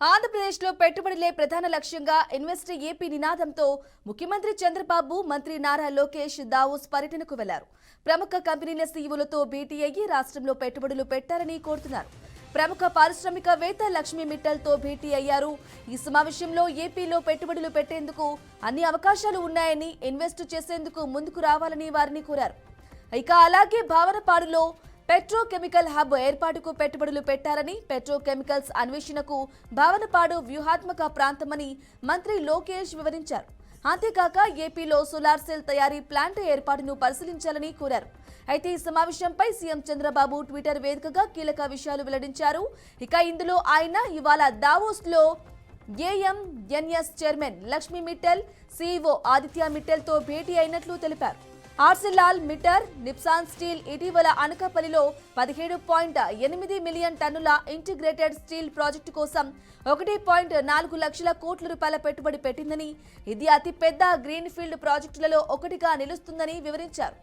ఆంధ్రప్రదేశ్లో పెట్టుబడులే ప్రధాన లక్ష్యంగా ఇన్వెస్ట్ ఏపీ నినాదంతో ముఖ్యమంత్రి చంద్రబాబు, మంత్రి నారా లోకేష్ దావోస్ పర్యటనకు వెళ్లారు. ప్రముఖ కంపెనీల సీఈఓలతో భేటీ అయ్యి రాష్ట్రంలో పెట్టుబడులు పెట్టారని కోరుతున్నారు. ప్రముఖ పారిశ్రామికవేత్త లక్ష్మీ మిట్టల్తో భేటీ అయ్యారు. ఈ సమావేశంలో ఏపీలో పెట్టుబడులు పెట్టేందుకు అన్ని అవకాశాలు ఉన్నాయని, ఇన్వెస్ట్ చేసేందుకు ముందుకు రావాలని వారిని కోరారు. ఇక అలాగే భావనపాడులో పెట్రోకెమికల్ హబ్ ఏర్పాటుకు పెట్టుబడులు పెట్టారని, పెట్రోకెమికల్స్ అన్వేషణకు భావనపాడు వ్యూహాత్మక ప్రాంతమని మంత్రి లోకేష్ వివరించారు. అంతేకాక ఏపీలో సోలార్ సెల్ తయారీ ప్లాంట్ ఏర్పాటును పరిశీలించాలని కోరారు. అయితే ఈ సమావేశంపై సీఎం చంద్రబాబు ట్విట్టర్ వేదికగా కీలక విషయాలు వెల్లడించారు. ఇక ఇందులో ఆయన ఇవాళ దావోస్లో AMNS chairman Lakshmi Mittal, CEO Aditya మిట్టల్తో భేటీ అయినట్లు తెలిపారు. ఆర్సిలాల్ మిట్టర్, నిప్సాన్ స్టీల్ ఇటీవల అనకాపల్లిలో 17.8 మిలియన్ టన్నుల ఇంటిగ్రేటెడ్ స్టీల్ ప్రాజెక్టు కోసం 1.4 లక్షల కోట్ల రూపాయల పెట్టుబడి పెట్టిందని, ఇది అతిపెద్ద గ్రీన్ ఫీల్డ్ ప్రాజెక్టులలో ఒకటిగా నిలుస్తుందని వివరించారు.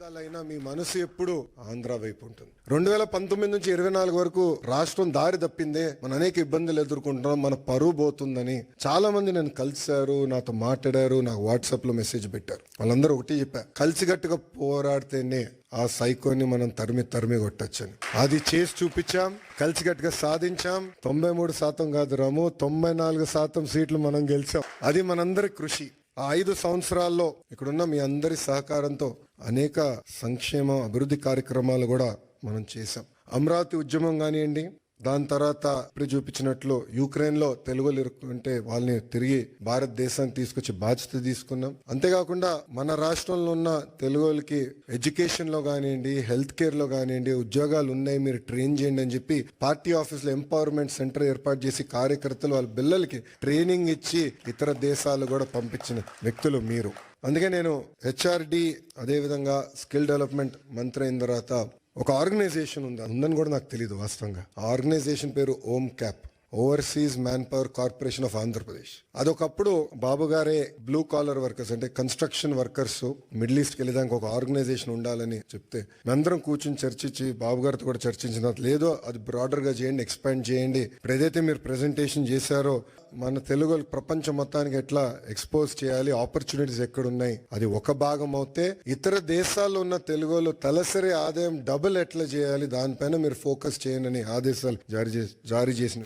దశాబ్దాలైనా మీ మనసు ఎప్పుడు ఆంధ్ర వైపు ఉంటుంది. 2019 నుంచి 24 వరకు రాష్ట్రం దారి తప్పిందే, మన అనేక ఇబ్బందులు ఎదుర్కొంటున్నాం, మన పరువు పోతుందని చాలా మంది నన్ను కలిశారు, నాతో మాట్లాడారు, నాకు వాట్సాప్ లో మెసేజ్ పెట్టారు. వాళ్ళందరూ ఒకటి చెప్పారు, కలిసిగట్టుగా పోరాడితేనే ఆ సైకోని మనం తరిమి కొట్టొచ్చని. అది చేసి చూపించాం, కలిసిగట్టుగా సాధించాం. 93% కాదు రాము, 94% సీట్లు మనం గెలిచాం. అది మనందరి కృషి. ఆ 5 సంవత్సరాల్లో ఇక్కడున్న మీ అందరి సహకారంతో అనేక సంక్షేమ అభివృద్ధి కార్యక్రమాలు కూడా మనం చేశాం. అమరావతి ఉద్యమం కానివ్వండి, దాని తర్వాత ఇప్పుడు చూపించినట్లు యుక్రెయిన్ లో తెలుగులు ఇరుక్కుంటే వాళ్ళని తిరిగి భారతదేశానికి తీసుకొచ్చి బాధ్యత తీసుకున్నాం. అంతేకాకుండా మన రాష్ట్రంలో ఉన్న తెలుగులకి ఎడ్యుకేషన్ లో కానివ్వండి, హెల్త్ కేర్ లో కానివ్వండి ఉద్యోగాలు ఉన్నాయి, మీరు ట్రైన్ చేయండి అని చెప్పి పార్టీ ఆఫీస్ లో ఎంపవర్మెంట్ సెంటర్ ఏర్పాటు చేసి కార్యకర్తలు వాళ్ళ పిల్లలకి ట్రైనింగ్ ఇచ్చి ఇతర దేశాలు కూడా పంపించిన వ్యక్తులు మీరు. అందుకే నేను హెచ్ఆర్డి అదేవిధంగా స్కిల్ డెవలప్మెంట్ మంత్రి అయిన తర్వాత ఒక ఆర్గనైజేషన్ ఉందని కూడా నాకు తెలియదు వాస్తవంగా. ఆ ఆర్గనైజేషన్ పేరు OM CAP, overseas man power corporation of Andhra Pradesh. అదొకప్పుడు బాబు గారే బ్లూ కాలర్ వర్కర్స్ అంటే కన్స్ట్రక్షన్ వర్కర్స్ మిడిల్ ఈస్ట్కి వెళ్ళేదానికి ఒక ఆర్గనైజేషన్ ఉండాలని చెప్తే మేమందరం కూర్చుని చర్చించి బాబు గారితో కూడా చర్చించిన, లేదో అది బ్రాడర్ గా చేయండి, ఎక్స్పాండ్ చేయండి. ఇప్పుడు ఏదైతే మీరు ప్రెజెంటేషన్ చేశారో మన తెలుగు ప్రపంచం మొత్తానికి ఎట్లా ఎక్స్పోజ్ చేయాలి, ఆపర్చునిటీస్ ఎక్కడున్నాయి, అది ఒక భాగం అవుతే ఇతర దేశాల్లో ఉన్న తెలుగులో తలసరి ఆదాయం డబుల్ ఎట్లా చేయాలి, దానిపైన మీరు ఫోకస్ చేయండి అని ఆదేశాలు జారీ చేసిన